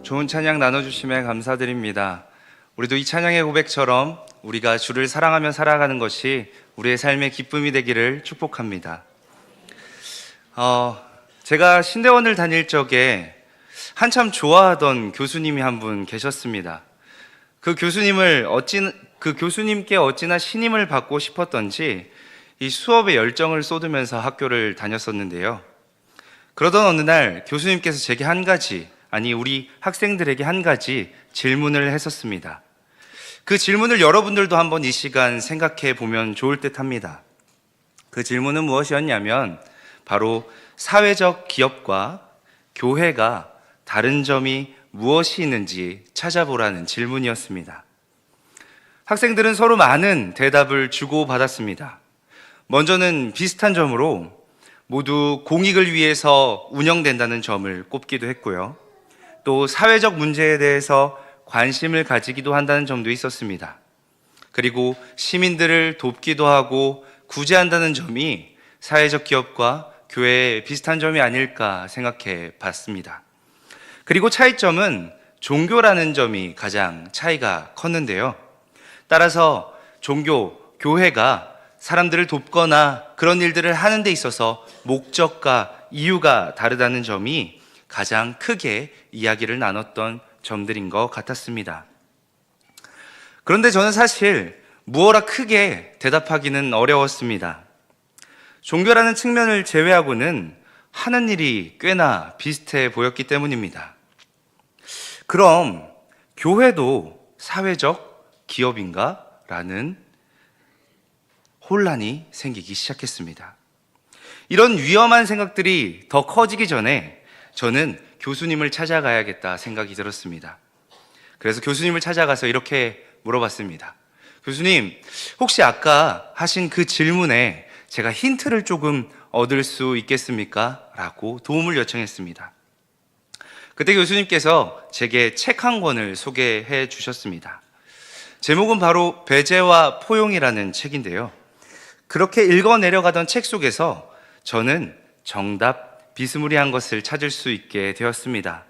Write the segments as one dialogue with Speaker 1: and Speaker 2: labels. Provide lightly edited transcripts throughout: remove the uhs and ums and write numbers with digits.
Speaker 1: 좋은 찬양 나눠주심에 감사드립니다. 우리도 이 찬양의 고백처럼 우리가 주를 사랑하며 살아가는 것이 우리의 삶의 기쁨이 되기를 축복합니다. 제가 신대원을 다닐 적에 한참 좋아하던 교수님이 한 분 계셨습니다. 그 교수님께 어찌나 신임을 받고 싶었던지 이 수업에 열정을 쏟으면서 학교를 다녔었는데요. 그러던 어느 날 교수님께서 제게 우리 학생들에게 한 가지 질문을 했었습니다. 그 질문을 여러분들도 한번 이 시간 생각해 보면 좋을 듯 합니다. 그 질문은 무엇이었냐면 바로 사회적 기업과 교회가 다른 점이 무엇이 있는지 찾아보라는 질문이었습니다. 학생들은 서로 많은 대답을 주고받았습니다. 먼저는 비슷한 점으로 모두 공익을 위해서 운영된다는 점을 꼽기도 했고요. 또 사회적 문제에 대해서 관심을 가지기도 한다는 점도 있었습니다. 그리고 시민들을 돕기도 하고 구제한다는 점이 사회적 기업과 교회의 비슷한 점이 아닐까 생각해 봤습니다. 그리고 차이점은 종교라는 점이 가장 차이가 컸는데요. 따라서 교회가 사람들을 돕거나 그런 일들을 하는 데 있어서 목적과 이유가 다르다는 점이 가장 크게 이야기를 나눴던 점들인 것 같았습니다. 그런데 저는 사실 무어라 크게 대답하기는 어려웠습니다. 종교라는 측면을 제외하고는 하는 일이 꽤나 비슷해 보였기 때문입니다. 그럼 교회도 사회적 기업인가? 라는 혼란이 생기기 시작했습니다. 이런 위험한 생각들이 더 커지기 전에 저는 교수님을 찾아가야겠다 생각이 들었습니다. 그래서 교수님을 찾아가서 이렇게 물어봤습니다. 교수님, 혹시 아까 하신 그 질문에 제가 힌트를 조금 얻을 수 있겠습니까? 라고 도움을 요청했습니다. 그때 교수님께서 제게 책 한 권을 소개해 주셨습니다. 제목은 바로 배제와 포용이라는 책인데요. 그렇게 읽어 내려가던 책 속에서 저는 정답 비스무리한 것을 찾을 수 있게 되었습니다.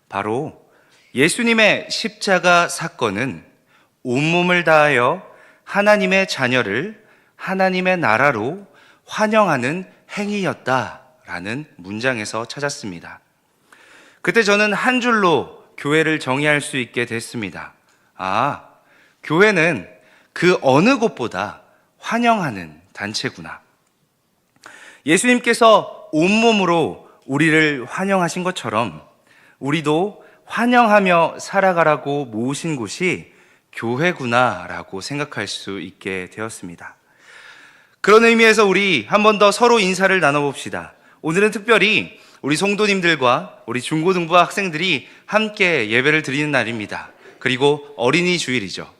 Speaker 1: 바로 예수님의 십자가 사건은 온몸을 다하여 하나님의 자녀를 하나님의 나라로 환영하는 행위였다라는 문장에서 찾았습니다. 그때 저는 한 줄로 교회를 정의할 수 있게 됐습니다. 교회는 그 어느 곳보다 환영하는 단체구나. 예수님께서 온몸으로 우리를 환영하신 것처럼 우리도 환영하며 살아가라고 모으신 곳이 교회구나라고 생각할 수 있게 되었습니다. 그런 의미에서 우리 한 번 더 서로 인사를 나눠봅시다. 오늘은 특별히 우리 성도님들과 우리 중고등부 학생들이 함께 예배를 드리는 날입니다. 그리고 어린이 주일이죠.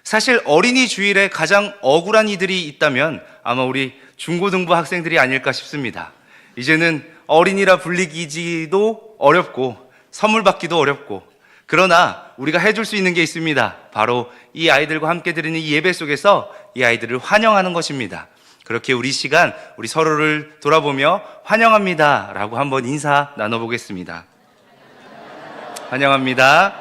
Speaker 1: 사실 어린이 주일에 가장 억울한 이들이 있다면 아마 우리 중고등부 학생들이 아닐까 싶습니다. 이제는 어린이라 불리기도 어렵고 선물 받기도 어렵고, 그러나 우리가 해줄 수 있는 게 있습니다. 바로 이 아이들과 함께 드리는 이 예배 속에서 이 아이들을 환영하는 것입니다. 그렇게 우리 시간 우리 서로를 돌아보며 환영합니다 라고 한번 인사 나눠보겠습니다. 환영합니다.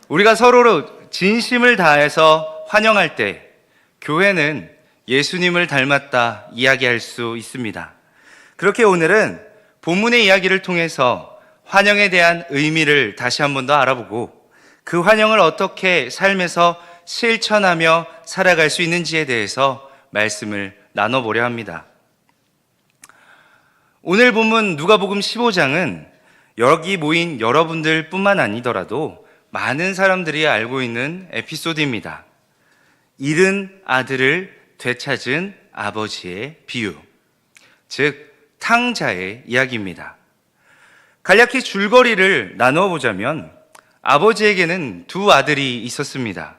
Speaker 1: 우리가 서로를 진심을 다해서 환영할 때 교회는 예수님을 닮았다 이야기할 수 있습니다. 그렇게 오늘은 본문의 이야기를 통해서 환영에 대한 의미를 다시 한 번 더 알아보고 그 환영을 어떻게 삶에서 실천하며 살아갈 수 있는지에 대해서 말씀을 나눠보려 합니다. 오늘 본문 누가복음 15장은 여기 모인 여러분들 뿐만 아니더라도 많은 사람들이 알고 있는 에피소드입니다. 잃은 아들을 되찾은 아버지의 비유, 즉 탕자의 이야기입니다. 간략히 줄거리를 나누어 보자면 아버지에게는 두 아들이 있었습니다.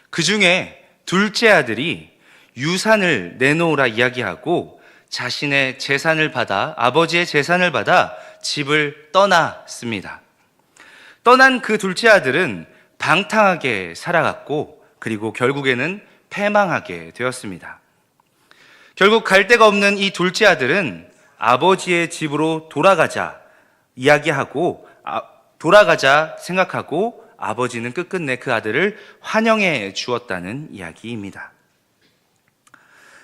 Speaker 1: 그 중에 둘째 아들이 유산을 내놓으라 이야기하고 자신의 재산을 받아, 아버지의 재산을 받아 집을 떠났습니다. 떠난 그 둘째 아들은 방탕하게 살아갔고 그리고 결국에는 패망하게 되었습니다. 결국 갈 데가 없는 이 둘째 아들은 아버지의 집으로 돌아가자 이야기하고 돌아가자 생각하고 아버지는 끝끝내 그 아들을 환영해 주었다는 이야기입니다.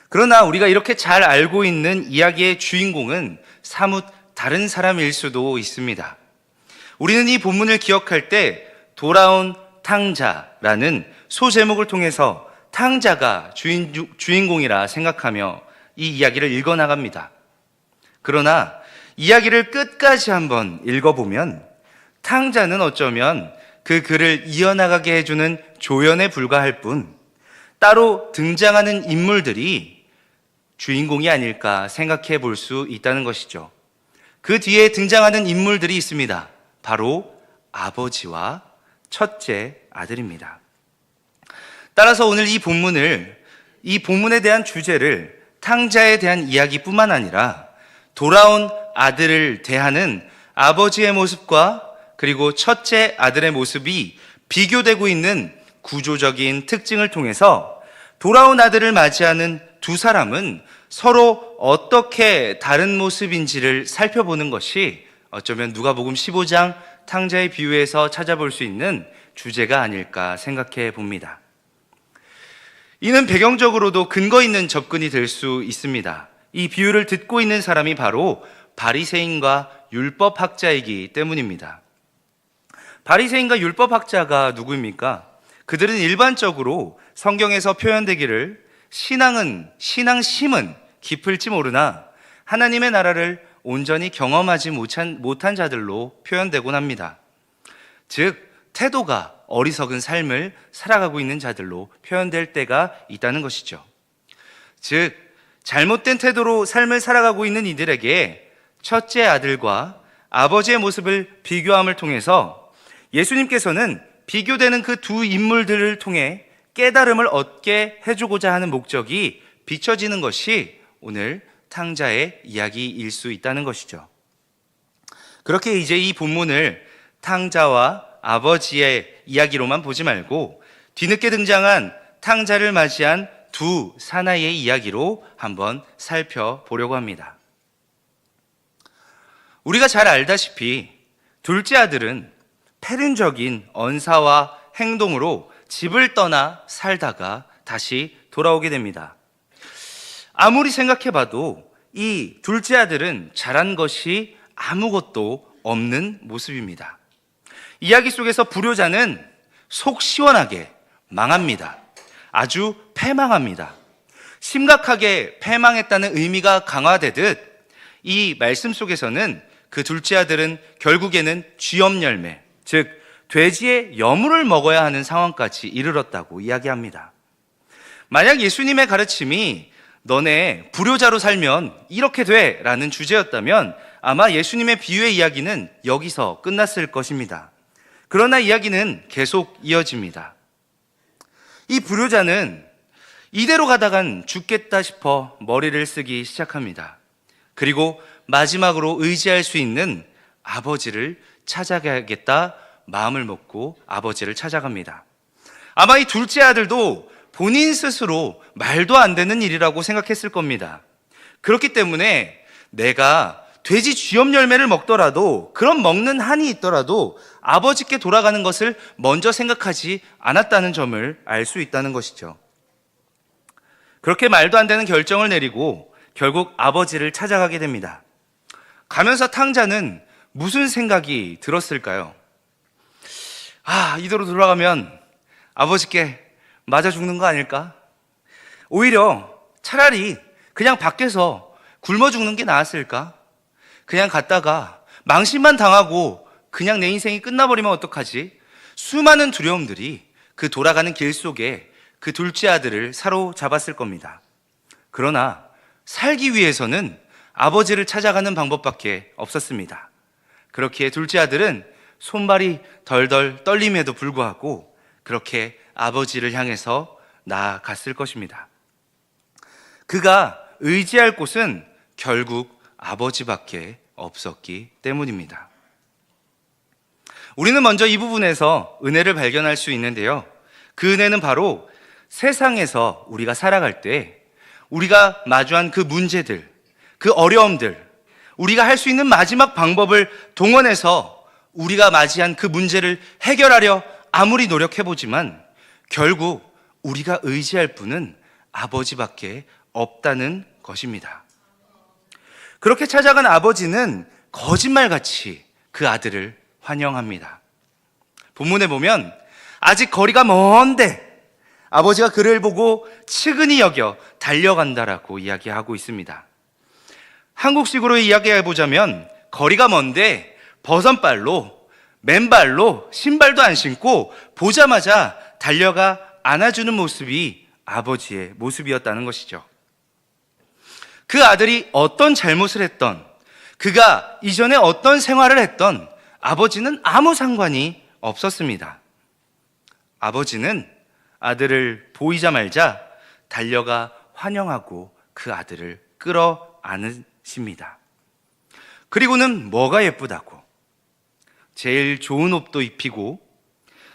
Speaker 1: 그러나 우리가 이렇게 잘 알고 있는 이야기의 주인공은 사뭇 다른 사람일 수도 있습니다. 우리는 이 본문을 기억할 때 돌아온 탕자라는 소제목을 통해서 탕자가 주인공이라 생각하며 이 이야기를 읽어나갑니다. 그러나 이야기를 끝까지 한번 읽어보면 탕자는 어쩌면 그 글을 이어나가게 해주는 조연에 불과할 뿐 따로 등장하는 인물들이 주인공이 아닐까 생각해 볼 수 있다는 것이죠. 그 뒤에 등장하는 인물들이 있습니다. 바로 아버지와 첫째 아들입니다. 따라서 오늘 이 본문에 대한 주제를 탕자에 대한 이야기뿐만 아니라 돌아온 아들을 대하는 아버지의 모습과 그리고 첫째 아들의 모습이 비교되고 있는 구조적인 특징을 통해서 돌아온 아들을 맞이하는 두 사람은 서로 어떻게 다른 모습인지를 살펴보는 것이 어쩌면 누가복음 15장 탕자의 비유에서 찾아볼 수 있는 주제가 아닐까 생각해 봅니다. 이는 배경적으로도 근거 있는 접근이 될 수 있습니다. 이 비유를 듣고 있는 사람이 바로 바리새인과 율법학자이기 때문입니다. 바리새인과 율법학자가 누구입니까? 그들은 일반적으로 성경에서 표현되기를 신앙심은 깊을지 모르나 하나님의 나라를 온전히 경험하지 못한 자들로 표현되곤 합니다. 즉, 태도가 어리석은 삶을 살아가고 있는 자들로 표현될 때가 있다는 것이죠. 즉, 잘못된 태도로 삶을 살아가고 있는 이들에게 첫째 아들과 아버지의 모습을 비교함을 통해서 예수님께서는 비교되는 그 두 인물들을 통해 깨달음을 얻게 해주고자 하는 목적이 비춰지는 것이 오늘 탕자의 이야기일 수 있다는 것이죠. 그렇게 이제 이 본문을 탕자와 아버지의 이야기로만 보지 말고 뒤늦게 등장한 탕자를 맞이한 두 사나이의 이야기로 한번 살펴보려고 합니다. 우리가 잘 알다시피 둘째 아들은 패륜적인 언사와 행동으로 집을 떠나 살다가 다시 돌아오게 됩니다. 아무리 생각해봐도 이 둘째 아들은 잘한 것이 아무것도 없는 모습입니다. 이야기 속에서 불효자는 속 시원하게 망합니다. 아주 패망합니다. 심각하게 패망했다는 의미가 강화되듯 이 말씀 속에서는 그 둘째 아들은 결국에는 쥐염열매, 즉 돼지의 여물을 먹어야 하는 상황까지 이르렀다고 이야기합니다. 만약 예수님의 가르침이 너네 불효자로 살면 이렇게 돼 라는 주제였다면 아마 예수님의 비유의 이야기는 여기서 끝났을 것입니다. 그러나 이야기는 계속 이어집니다. 이 불효자는 이대로 가다간 죽겠다 싶어 머리를 쓰기 시작합니다. 그리고 마지막으로 의지할 수 있는 아버지를 찾아가야겠다 마음을 먹고 아버지를 찾아갑니다. 아마 이 둘째 아들도 본인 스스로 말도 안 되는 일이라고 생각했을 겁니다. 그렇기 때문에 내가 돼지 쥐염 열매를 먹더라도 그런 먹는 한이 있더라도 아버지께 돌아가는 것을 먼저 생각하지 않았다는 점을 알 수 있다는 것이죠. 그렇게 말도 안 되는 결정을 내리고 결국 아버지를 찾아가게 됩니다. 가면서 탕자는 무슨 생각이 들었을까요? 이대로 돌아가면 아버지께 맞아 죽는 거 아닐까? 오히려 차라리 그냥 밖에서 굶어 죽는 게 나았을까? 그냥 갔다가 망신만 당하고 그냥 내 인생이 끝나버리면 어떡하지? 수많은 두려움들이 그 돌아가는 길 속에 그 둘째 아들을 사로잡았을 겁니다. 그러나 살기 위해서는 아버지를 찾아가는 방법밖에 없었습니다. 그렇기에 둘째 아들은 손발이 덜덜 떨림에도 불구하고 그렇게 아버지를 향해서 나아갔을 것입니다. 그가 의지할 곳은 결국 아버지밖에 없었기 때문입니다. 우리는 먼저 이 부분에서 은혜를 발견할 수 있는데요. 그 은혜는 바로 세상에서 우리가 살아갈 때 우리가 마주한 그 문제들, 그 어려움들, 우리가 할 수 있는 마지막 방법을 동원해서 우리가 맞이한 그 문제를 해결하려 아무리 노력해보지만 결국 우리가 의지할 분은 아버지밖에 없다는 것입니다. 그렇게 찾아간 아버지는 거짓말같이 그 아들을 환영합니다. 본문에 보면 아직 거리가 먼데 아버지가 그를 보고 측은히 여겨 달려간다라고 이야기하고 있습니다. 한국식으로 이야기해보자면 거리가 먼데 버선발로 맨발로 신발도 안 신고 보자마자 달려가 안아주는 모습이 아버지의 모습이었다는 것이죠. 그 아들이 어떤 잘못을 했던, 그가 이전에 어떤 생활을 했던 아버지는 아무 상관이 없었습니다. 아버지는 아들을 보이자 말자 달려가 환영하고 그 아들을 끌어안으십니다. 그리고는 뭐가 예쁘다고 제일 좋은 옷도 입히고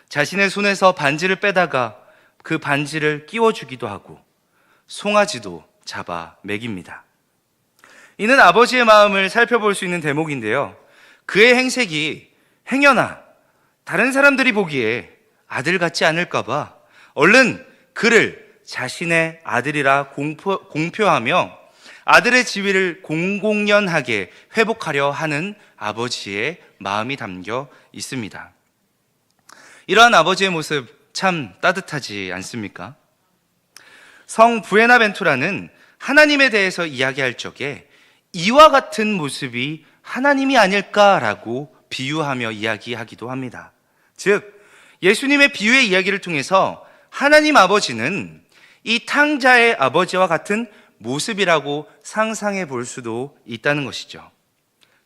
Speaker 1: 자신의 손에서 반지를 빼다가 그 반지를 끼워주기도 하고 송아지도 잡아 먹입니다. 이는 아버지의 마음을 살펴볼 수 있는 대목인데요. 그의 행색이 행여나 다른 사람들이 보기에 아들 같지 않을까봐 얼른 그를 자신의 아들이라 공표하며 아들의 지위를 공공연하게 회복하려 하는 아버지의 마음이 담겨 있습니다. 이러한 아버지의 모습 참 따뜻하지 않습니까? 성 부에나벤투라는 하나님에 대해서 이야기할 적에 이와 같은 모습이 하나님이 아닐까라고 비유하며 이야기하기도 합니다. 즉 예수님의 비유의 이야기를 통해서 하나님 아버지는 이 탕자의 아버지와 같은 모습이라고 상상해 볼 수도 있다는 것이죠.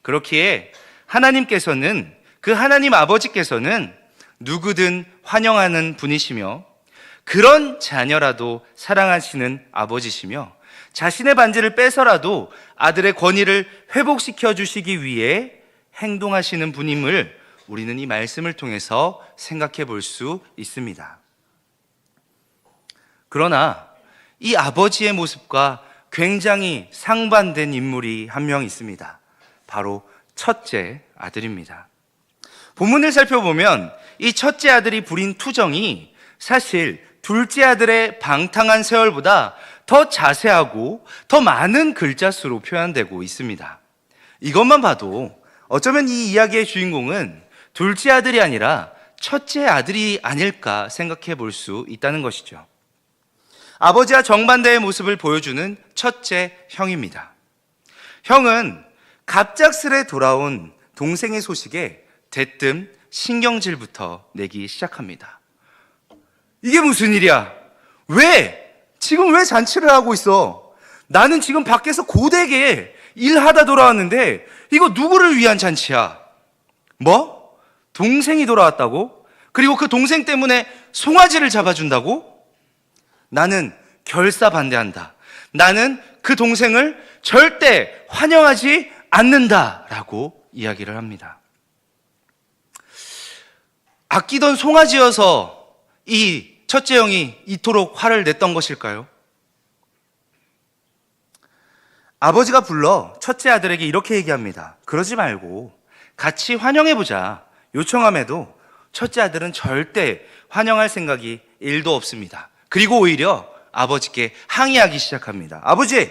Speaker 1: 그렇기에 하나님께서는, 그 하나님 아버지께서는 누구든 환영하는 분이시며 그런 자녀라도 사랑하시는 아버지시며 자신의 반지를 빼서라도 아들의 권위를 회복시켜 주시기 위해 행동하시는 분임을 우리는 이 말씀을 통해서 생각해 볼 수 있습니다. 그러나 이 아버지의 모습과 굉장히 상반된 인물이 한 명 있습니다. 바로 첫째 아들입니다. 본문을 살펴보면 이 첫째 아들이 부린 투정이 사실 둘째 아들의 방탕한 세월보다 더 자세하고 더 많은 글자 수로 표현되고 있습니다. 이것만 봐도 어쩌면 이 이야기의 주인공은 둘째 아들이 아니라 첫째 아들이 아닐까 생각해 볼 수 있다는 것이죠. 아버지와 정반대의 모습을 보여주는 첫째 형입니다. 형은 갑작스레 돌아온 동생의 소식에 대뜸 신경질부터 내기 시작합니다. 이게 무슨 일이야? 지금 왜 잔치를 하고 있어? 나는 지금 밖에서 고되게 일하다 돌아왔는데 이거 누구를 위한 잔치야? 뭐? 동생이 돌아왔다고? 그리고 그 동생 때문에 송아지를 잡아준다고? 나는 결사 반대한다. 나는 그 동생을 절대 환영하지 않는다라고 이야기를 합니다. 아끼던 송아지여서 이 첫째 형이 이토록 화를 냈던 것일까요? 아버지가 불러 첫째 아들에게 이렇게 얘기합니다. 그러지 말고 같이 환영해보자 요청함에도 첫째 아들은 절대 환영할 생각이 1도 없습니다. 그리고 오히려 아버지께 항의하기 시작합니다. 아버지,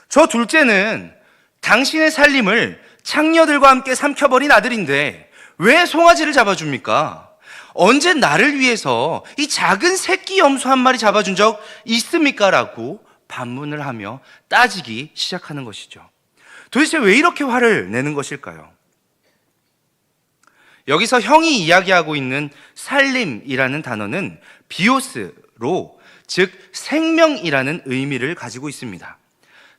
Speaker 1: 저 둘째는 당신의 살림을 창녀들과 함께 삼켜버린 아들인데 왜 송아지를 잡아줍니까? 언제 나를 위해서 이 작은 새끼 염소 한 마리 잡아준 적 있습니까? 라고 반문을 하며 따지기 시작하는 것이죠. 도대체 왜 이렇게 화를 내는 것일까요? 여기서 형이 이야기하고 있는 살림이라는 단어는 비오스로, 즉 생명이라는 의미를 가지고 있습니다.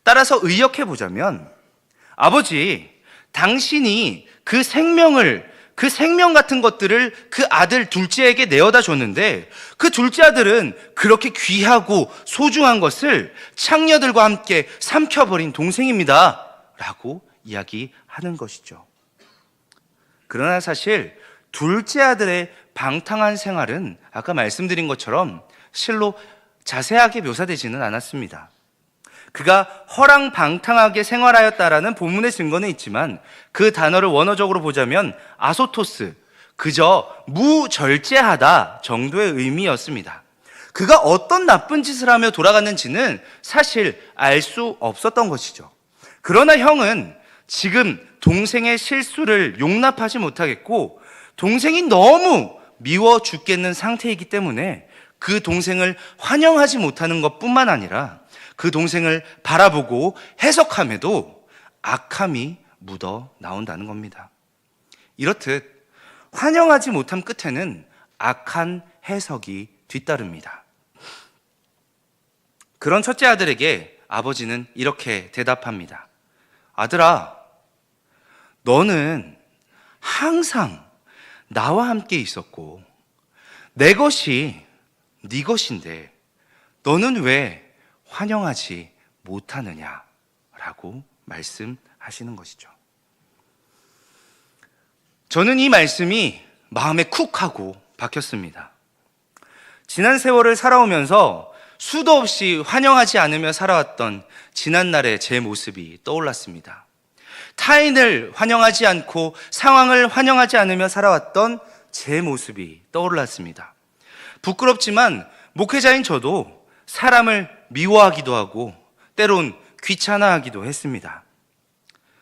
Speaker 1: 따라서 의역해 보자면 아버지, 당신이 그 생명 같은 것들을 그 아들 둘째에게 내어다 줬는데 그 둘째 아들은 그렇게 귀하고 소중한 것을 창녀들과 함께 삼켜버린 동생입니다 라고 이야기하는 것이죠. 그러나 사실 둘째 아들의 방탕한 생활은 아까 말씀드린 것처럼 실로 자세하게 묘사되지는 않았습니다. 그가 허랑방탕하게 생활하였다라는 본문의 증거는 있지만 그 단어를 원어적으로 보자면 아소토스, 그저 무절제하다 정도의 의미였습니다. 그가 어떤 나쁜 짓을 하며 돌아갔는지는 사실 알 수 없었던 것이죠. 그러나 형은 지금 동생의 실수를 용납하지 못하겠고 동생이 너무 미워 죽겠는 상태이기 때문에 그 동생을 환영하지 못하는 것뿐만 아니라 그 동생을 바라보고 해석함에도 악함이 묻어 나온다는 겁니다. 이렇듯 환영하지 못함 끝에는 악한 해석이 뒤따릅니다. 그런 첫째 아들에게 아버지는 이렇게 대답합니다. 아들아, 너는 항상 나와 함께 있었고 내 것이 네 것인데 너는 왜 환영하지 못하느냐라고 말씀하시는 것이죠. 저는 이 말씀이 마음에 쿡 하고 박혔습니다. 지난 세월을 살아오면서 수도 없이 환영하지 않으며 살아왔던 지난날의 제 모습이 떠올랐습니다. 타인을 환영하지 않고 상황을 환영하지 않으며 살아왔던 제 모습이 떠올랐습니다. 부끄럽지만 목회자인 저도 사람을 미워하기도 하고 때론 귀찮아하기도 했습니다.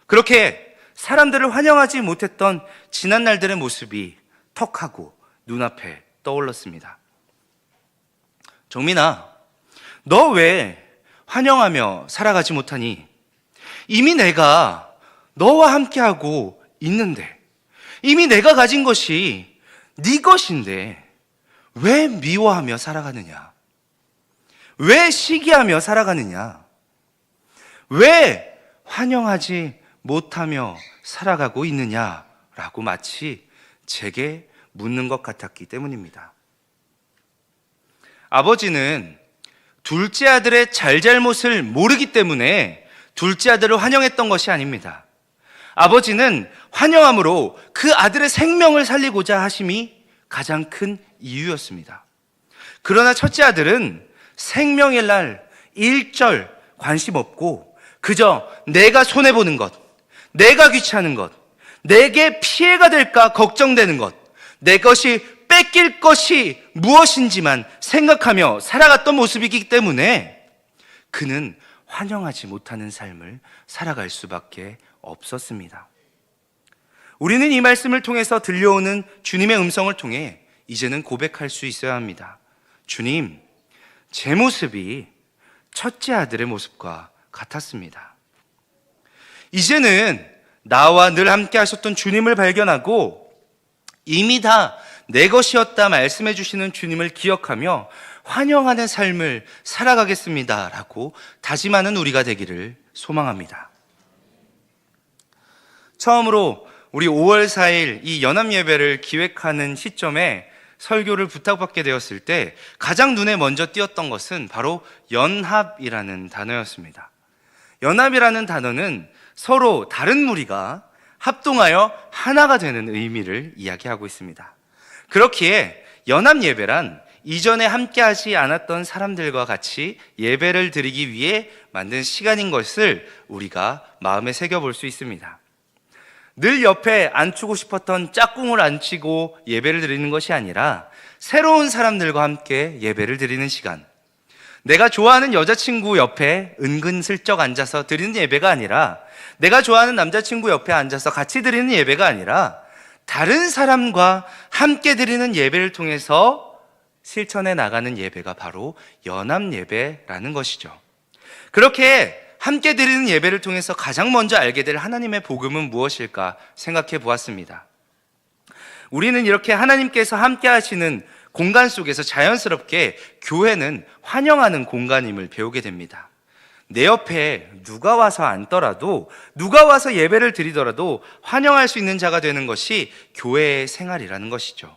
Speaker 1: 그렇게 사람들을 환영하지 못했던 지난날들의 모습이 턱하고 눈앞에 떠올랐습니다. 정민아, 너 왜 환영하며 살아가지 못하니? 이미 내가 너와 함께하고 있는데, 이미 내가 가진 것이 네 것인데 왜 미워하며 살아가느냐? 왜 시기하며 살아가느냐? 왜 환영하지 못하며 살아가고 있느냐라고 마치 제게 묻는 것 같았기 때문입니다. 아버지는 둘째 아들의 잘잘못을 모르기 때문에 둘째 아들을 환영했던 것이 아닙니다. 아버지는 환영함으로 그 아들의 생명을 살리고자 하심이 가장 큰 이유였습니다. 그러나 첫째 아들은 생명의 날 일절 관심 없고 그저 내가 손해보는 것, 내가 귀찮은 것, 내게 피해가 될까 걱정되는 것, 내 것이 뺏길 것이 무엇인지만 생각하며 살아갔던 모습이기 때문에 그는 환영하지 못하는 삶을 살아갈 수밖에 없었습니다. 우리는 이 말씀을 통해서 들려오는 주님의 음성을 통해 이제는 고백할 수 있어야 합니다. 주님, 제 모습이 첫째 아들의 모습과 같았습니다. 이제는 나와 늘 함께 하셨던 주님을 발견하고 이미 다 내 것이었다 말씀해 주시는 주님을 기억하며 환영하는 삶을 살아가겠습니다 라고 다짐하는 우리가 되기를 소망합니다. 처음으로 우리 5월 4일 이 연합예배를 기획하는 시점에 설교를 부탁받게 되었을 때 가장 눈에 먼저 띄었던 것은 바로 연합이라는 단어였습니다. 연합이라는 단어는 서로 다른 무리가 합동하여 하나가 되는 의미를 이야기하고 있습니다. 그렇기에 연합예배란 이전에 함께하지 않았던 사람들과 같이 예배를 드리기 위해 만든 시간인 것을 우리가 마음에 새겨볼 수 있습니다. 늘 옆에 앉히고 싶었던 짝꿍을 앉히고 예배를 드리는 것이 아니라 새로운 사람들과 함께 예배를 드리는 시간, 내가 좋아하는 여자친구 옆에 은근슬쩍 앉아서 드리는 예배가 아니라 내가 좋아하는 남자친구 옆에 앉아서 같이 드리는 예배가 아니라 다른 사람과 함께 드리는 예배를 통해서 실천해 나가는 예배가 바로 연합예배라는 것이죠. 그렇게 함께 드리는 예배를 통해서 가장 먼저 알게 될 하나님의 복음은 무엇일까 생각해 보았습니다. 우리는 이렇게 하나님께서 함께 하시는 공간 속에서 자연스럽게 교회는 환영하는 공간임을 배우게 됩니다. 내 옆에 누가 와서 앉더라도, 누가 와서 예배를 드리더라도 환영할 수 있는 자가 되는 것이 교회의 생활이라는 것이죠.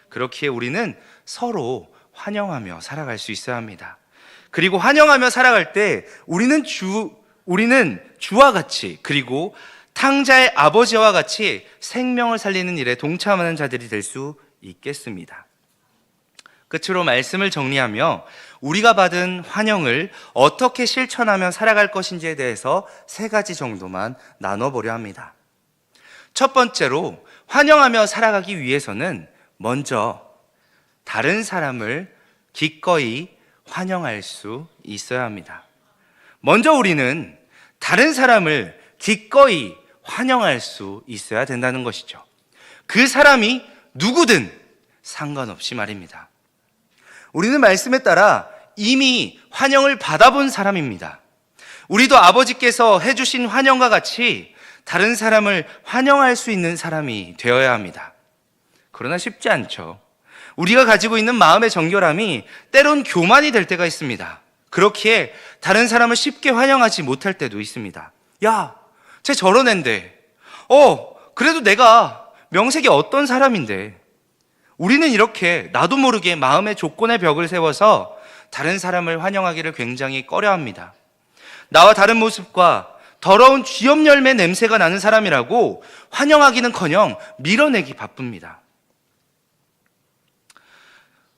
Speaker 1: 그렇기에 우리는 서로 환영하며 살아갈 수 있어야 합니다. 그리고 환영하며 살아갈 때 우리는 주와 같이, 그리고 탕자의 아버지와 같이 생명을 살리는 일에 동참하는 자들이 될 수 있겠습니다. 끝으로 말씀을 정리하며 우리가 받은 환영을 어떻게 실천하며 살아갈 것인지에 대해서 세 가지 정도만 나눠보려 합니다. 첫 번째로 환영하며 살아가기 위해서는 먼저 다른 사람을 기꺼이 환영할 수 있어야 합니다. 먼저 우리는 다른 사람을 기꺼이 환영할 수 있어야 된다는 것이죠. 그 사람이 누구든 상관없이 말입니다. 우리는 말씀에 따라 이미 환영을 받아본 사람입니다. 우리도 아버지께서 해주신 환영과 같이 다른 사람을 환영할 수 있는 사람이 되어야 합니다. 그러나 쉽지 않죠. 우리가 가지고 있는 마음의 정결함이 때론 교만이 될 때가 있습니다. 그렇기에 다른 사람을 쉽게 환영하지 못할 때도 있습니다. 야, 쟤 저런 앤데. 그래도 내가 명색이 어떤 사람인데. 우리는 이렇게 나도 모르게 마음의 조건의 벽을 세워서 다른 사람을 환영하기를 굉장히 꺼려합니다. 나와 다른 모습과 더러운 쥐염 열매 냄새가 나는 사람이라고 환영하기는커녕 밀어내기 바쁩니다.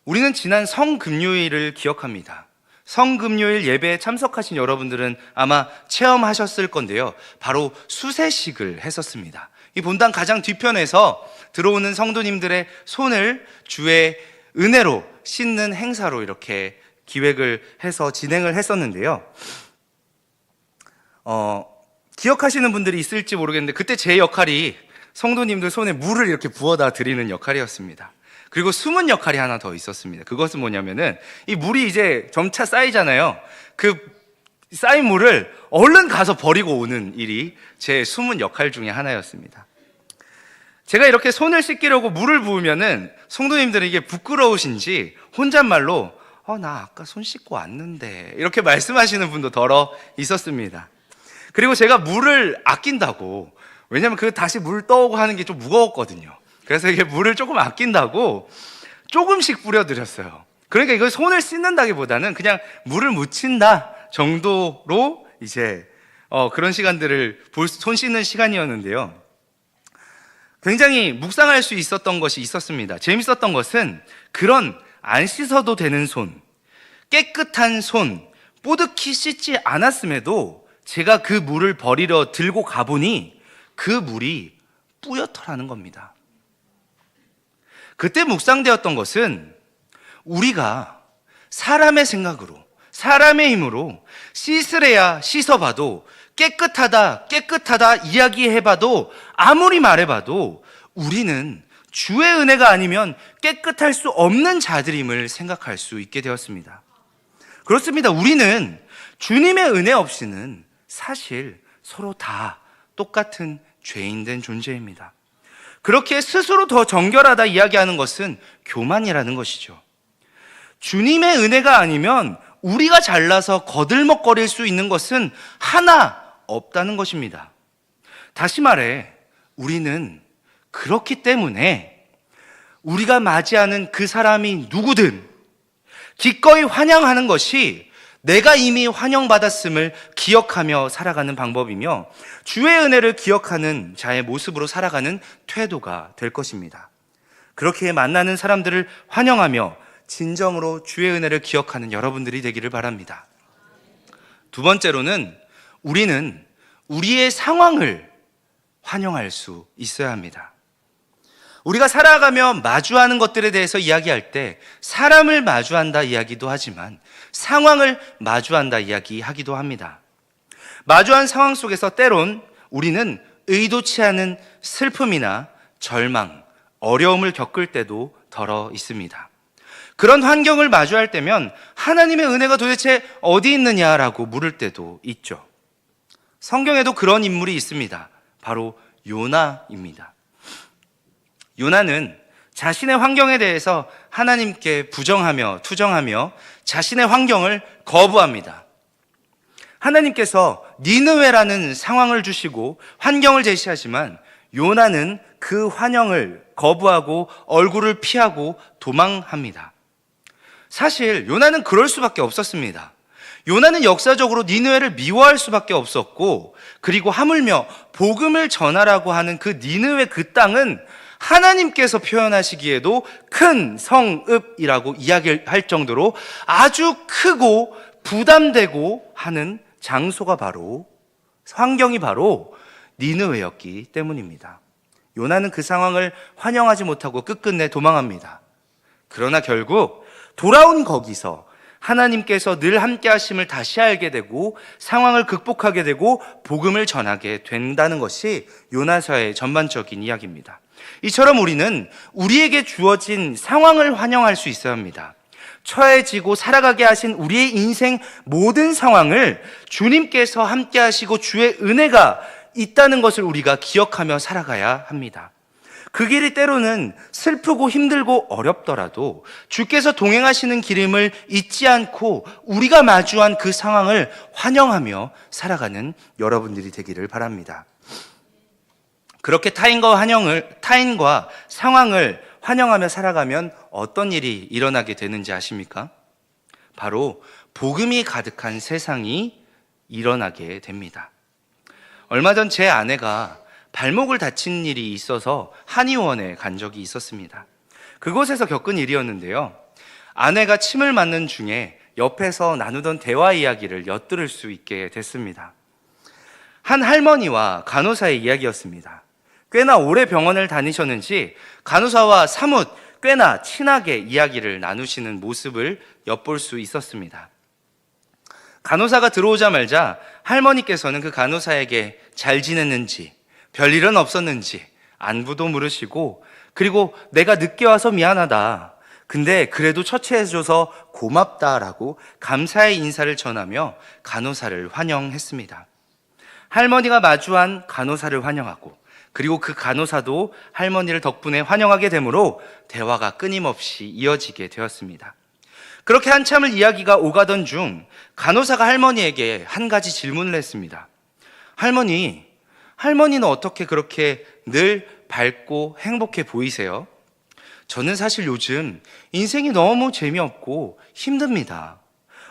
Speaker 1: 우리는 지난 성금요일을 기억합니다. 성금요일 예배에 참석하신 여러분들은 아마 체험하셨을 건데요. 바로 수세식을 했었습니다. 이 본당 가장 뒤편에서 들어오는 성도님들의 손을 주의 은혜로 씻는 행사로 이렇게 기획을 해서 진행을 했었는데요. 기억하시는 분들이 있을지 모르겠는데 그때 제 역할이 성도님들 손에 물을 이렇게 부어다 드리는 역할이었습니다. 그리고 숨은 역할이 하나 더 있었습니다. 그것은 뭐냐면은 이 물이 이제 점차 쌓이잖아요. 그 쌓인 물을 얼른 가서 버리고 오는 일이 제 숨은 역할 중에 하나였습니다. 제가 이렇게 손을 씻기려고 물을 부으면은 성도님들은 이게 부끄러우신지 혼잣말로 나 아까 손 씻고 왔는데 이렇게 말씀하시는 분도 더러 있었습니다. 그리고 제가 물을 아낀다고, 왜냐면 그 다시 물 떠오고 하는 게 좀 무거웠거든요. 그래서 이게 물을 조금 아낀다고 조금씩 뿌려드렸어요. 그러니까 이걸 손을 씻는다기보다는 그냥 물을 묻힌다 정도로 이제 그런 시간들을 손 씻는 시간이었는데요. 굉장히 묵상할 수 있었던 것이 있었습니다. 재밌었던 것은 그런 안 씻어도 되는 손, 깨끗한 손, 뽀득히 씻지 않았음에도 제가 그 물을 버리러 들고 가보니 그 물이 뿌옇더라는 겁니다. 그때 묵상되었던 것은 우리가 사람의 생각으로, 사람의 힘으로 씻으래야 씻어봐도 깨끗하다 이야기해봐도 아무리 말해봐도 우리는 주의 은혜가 아니면 깨끗할 수 없는 자들임을 생각할 수 있게 되었습니다. 그렇습니다. 우리는 주님의 은혜 없이는 사실 서로 다 똑같은 죄인된 존재입니다. 그렇게 스스로 더 정결하다 이야기하는 것은 교만이라는 것이죠. 주님의 은혜가 아니면 우리가 잘나서 거들먹거릴 수 있는 것은 하나 없다는 것입니다. 다시 말해, 우리는 그렇기 때문에 우리가 맞이하는 그 사람이 누구든 기꺼이 환영하는 것이 내가 이미 환영받았음을 기억하며 살아가는 방법이며 주의 은혜를 기억하는 자의 모습으로 살아가는 태도가 될 것입니다. 그렇게 만나는 사람들을 환영하며 진정으로 주의 은혜를 기억하는 여러분들이 되기를 바랍니다. 두 번째로는 우리는 우리의 상황을 환영할 수 있어야 합니다. 우리가 살아가며 마주하는 것들에 대해서 이야기할 때 사람을 마주한다 이야기도 하지만 상황을 마주한다 이야기하기도 합니다. 마주한 상황 속에서 때론 우리는 의도치 않은 슬픔이나 절망, 어려움을 겪을 때도 덜어 있습니다. 그런 환경을 마주할 때면 하나님의 은혜가 도대체 어디 있느냐라고 물을 때도 있죠. 성경에도 그런 인물이 있습니다. 바로 요나입니다. 요나는 자신의 환경에 대해서 하나님께 부정하며 투정하며 자신의 환경을 거부합니다. 하나님께서 니느웨라는 상황을 주시고 환경을 제시하지만 요나는 그 환영을 거부하고 얼굴을 피하고 도망합니다. 사실 요나는 그럴 수밖에 없었습니다. 요나는 역사적으로 니느웨를 미워할 수밖에 없었고, 그리고 하물며 복음을 전하라고 하는 그 니느웨 그 땅은 하나님께서 표현하시기에도 큰 성읍이라고 이야기할 정도로 아주 크고 부담되고 하는 장소가 바로, 환경이 바로 니느웨였기 때문입니다. 요나는 그 상황을 환영하지 못하고 끝끝내 도망합니다. 그러나 결국 돌아온 거기서 하나님께서 늘 함께 하심을 다시 알게 되고 상황을 극복하게 되고 복음을 전하게 된다는 것이 요나서의 전반적인 이야기입니다. 이처럼 우리는 우리에게 주어진 상황을 환영할 수 있어야 합니다. 처해지고 살아가게 하신 우리의 인생 모든 상황을 주님께서 함께 하시고 주의 은혜가 있다는 것을 우리가 기억하며 살아가야 합니다. 그 길이 때로는 슬프고 힘들고 어렵더라도 주께서 동행하시는 길임을 잊지 않고 우리가 마주한 그 상황을 환영하며 살아가는 여러분들이 되기를 바랍니다. 그렇게 타인과 상황을 환영하며 살아가면 어떤 일이 일어나게 되는지 아십니까? 바로 복음이 가득한 세상이 일어나게 됩니다. 얼마 전 제 아내가 발목을 다친 일이 있어서 한의원에 간 적이 있었습니다. 그곳에서 겪은 일이었는데요. 아내가 침을 맞는 중에 옆에서 나누던 대화 이야기를 엿들을 수 있게 됐습니다. 한 할머니와 간호사의 이야기였습니다. 꽤나 오래 병원을 다니셨는지 간호사와 사뭇 꽤나 친하게 이야기를 나누시는 모습을 엿볼 수 있었습니다. 간호사가 들어오자마자 할머니께서는 그 간호사에게 잘 지냈는지, 별일은 없었는지 안부도 물으시고, 그리고 내가 늦게 와서 미안하다, 근데 그래도 처치해줘서 고맙다라고 감사의 인사를 전하며 간호사를 환영했습니다. 할머니가 마주한 간호사를 환영하고, 그리고 그 간호사도 할머니를 덕분에 환영하게 되므로 대화가 끊임없이 이어지게 되었습니다. 그렇게 한참을 이야기가 오가던 중 간호사가 할머니에게 한 가지 질문을 했습니다. 할머니는 어떻게 그렇게 늘 밝고 행복해 보이세요? 저는 사실 요즘 인생이 너무 재미없고 힘듭니다.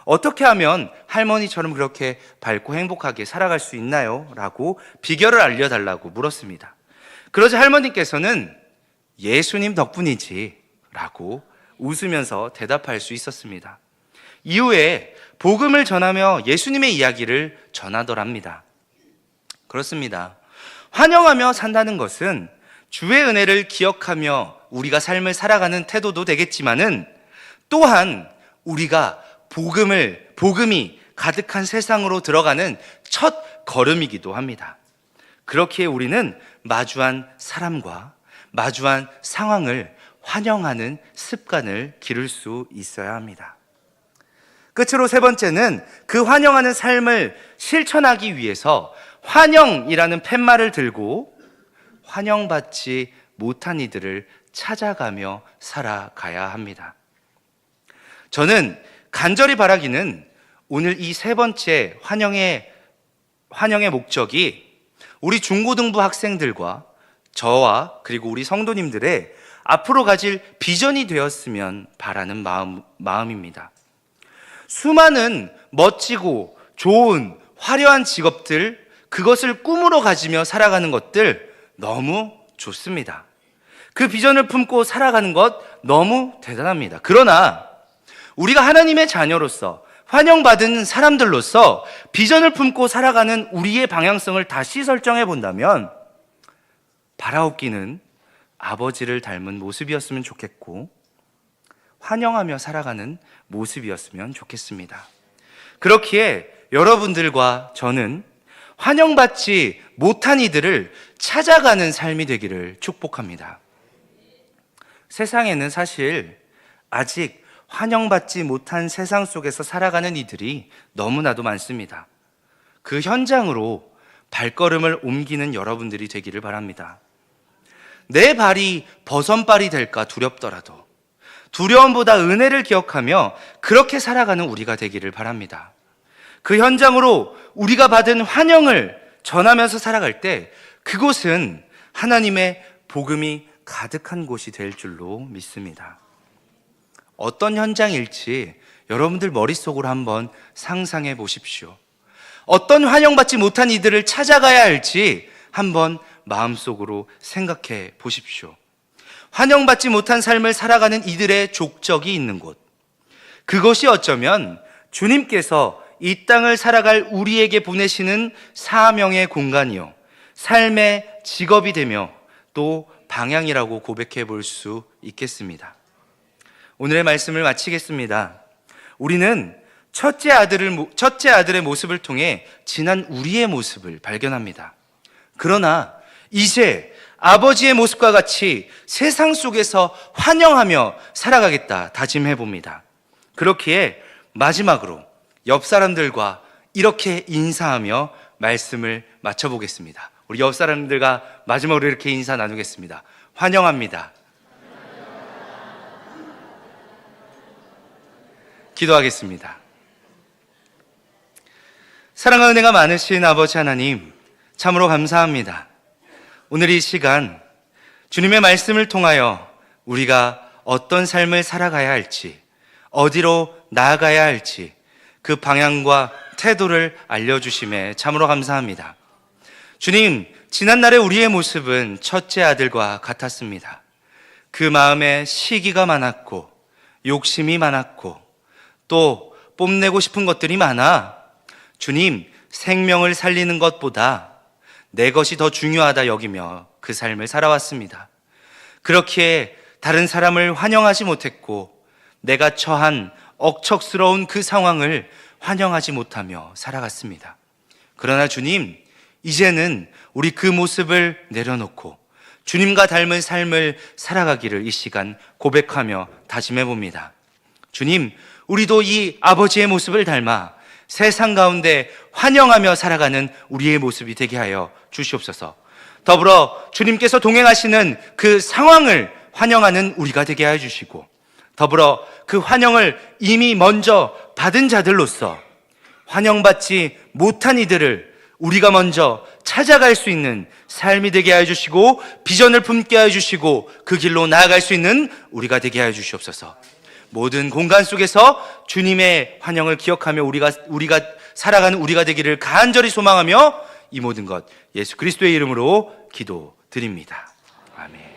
Speaker 1: 어떻게 하면 할머니처럼 그렇게 밝고 행복하게 살아갈 수 있나요? 라고 비결을 알려달라고 물었습니다. 그러자 할머니께서는 예수님 덕분이지 라고 웃으면서 대답할 수 있었습니다. 이후에 복음을 전하며 예수님의 이야기를 전하더랍니다. 그렇습니다. 환영하며 산다는 것은 주의 은혜를 기억하며 우리가 삶을 살아가는 태도도 되겠지만은 또한 우리가 복음이 가득한 세상으로 들어가는 첫 걸음이기도 합니다. 그렇기에 우리는 마주한 사람과 마주한 상황을 환영하는 습관을 기를 수 있어야 합니다. 끝으로 세 번째는 그 환영하는 삶을 실천하기 위해서 환영이라는 팻말을 들고 환영받지 못한 이들을 찾아가며 살아가야 합니다. 저는 간절히 바라기는 오늘 이 세 번째 환영의 목적이 우리 중고등부 학생들과 저와 그리고 우리 성도님들의 앞으로 가질 비전이 되었으면 바라는 마음입니다. 수많은 멋지고 좋은 화려한 직업들, 그것을 꿈으로 가지며 살아가는 것들 너무 좋습니다. 그 비전을 품고 살아가는 것 너무 대단합니다. 그러나 우리가 하나님의 자녀로서 환영받은 사람들로서 비전을 품고 살아가는 우리의 방향성을 다시 설정해 본다면 바라옵기는 아버지를 닮은 모습이었으면 좋겠고 환영하며 살아가는 모습이었으면 좋겠습니다. 그렇기에 여러분들과 저는 환영받지 못한 이들을 찾아가는 삶이 되기를 축복합니다. 세상에는 사실 아직 환영받지 못한 세상 속에서 살아가는 이들이 너무나도 많습니다. 그 현장으로 발걸음을 옮기는 여러분들이 되기를 바랍니다. 내 발이 버선발이 될까 두렵더라도 두려움보다 은혜를 기억하며 그렇게 살아가는 우리가 되기를 바랍니다. 그 현장으로 우리가 받은 환영을 전하면서 살아갈 때 그곳은 하나님의 복음이 가득한 곳이 될 줄로 믿습니다. 어떤 현장일지 여러분들 머릿속으로 한번 상상해 보십시오. 어떤 환영받지 못한 이들을 찾아가야 할지 한번 마음속으로 생각해 보십시오. 환영받지 못한 삶을 살아가는 이들의 족적이 있는 곳. 그것이 어쩌면 주님께서 이 땅을 살아갈 우리에게 보내시는 사명의 공간이요, 삶의 직업이 되며 또 방향이라고 고백해 볼 수 있겠습니다. 오늘의 말씀을 마치겠습니다. 우리는 첫째 아들의 모습을 통해 지난 우리의 모습을 발견합니다. 그러나 이제 아버지의 모습과 같이 세상 속에서 환영하며 살아가겠다 다짐해 봅니다. 그렇기에 마지막으로 옆 사람들과 이렇게 인사하며 말씀을 마쳐보겠습니다. 우리 옆 사람들과 마지막으로 이렇게 인사 나누겠습니다. 환영합니다. 기도하겠습니다. 사랑과 은혜가 많으신 아버지 하나님, 참으로 감사합니다. 오늘 이 시간 주님의 말씀을 통하여 우리가 어떤 삶을 살아가야 할지, 어디로 나아가야 할지 그 방향과 태도를 알려주심에 참으로 감사합니다. 주님, 지난날의 우리의 모습은 첫째 아들과 같았습니다. 그 마음에 시기가 많았고 욕심이 많았고 또 뽐내고 싶은 것들이 많아 주님, 생명을 살리는 것보다 내 것이 더 중요하다 여기며 그 삶을 살아왔습니다. 그렇기에 다른 사람을 환영하지 못했고 내가 처한 억척스러운 그 상황을 환영하지 못하며 살아갔습니다. 그러나 주님, 이제는 우리 그 모습을 내려놓고 주님과 닮은 삶을 살아가기를 이 시간 고백하며 다짐해 봅니다. 주님, 우리도 이 아버지의 모습을 닮아 세상 가운데 환영하며 살아가는 우리의 모습이 되게 하여 주시옵소서. 더불어 주님께서 동행하시는 그 상황을 환영하는 우리가 되게 하여 주시고, 더불어 그 환영을 이미 먼저 받은 자들로서 환영받지 못한 이들을 우리가 먼저 찾아갈 수 있는 삶이 되게 하여 주시고, 비전을 품게 하여 주시고 그 길로 나아갈 수 있는 우리가 되게 하여 주시옵소서. 모든 공간 속에서 주님의 환영을 기억하며 우리가 살아가는 우리가 되기를 간절히 소망하며 이 모든 것 예수 그리스도의 이름으로 기도드립니다. 아멘.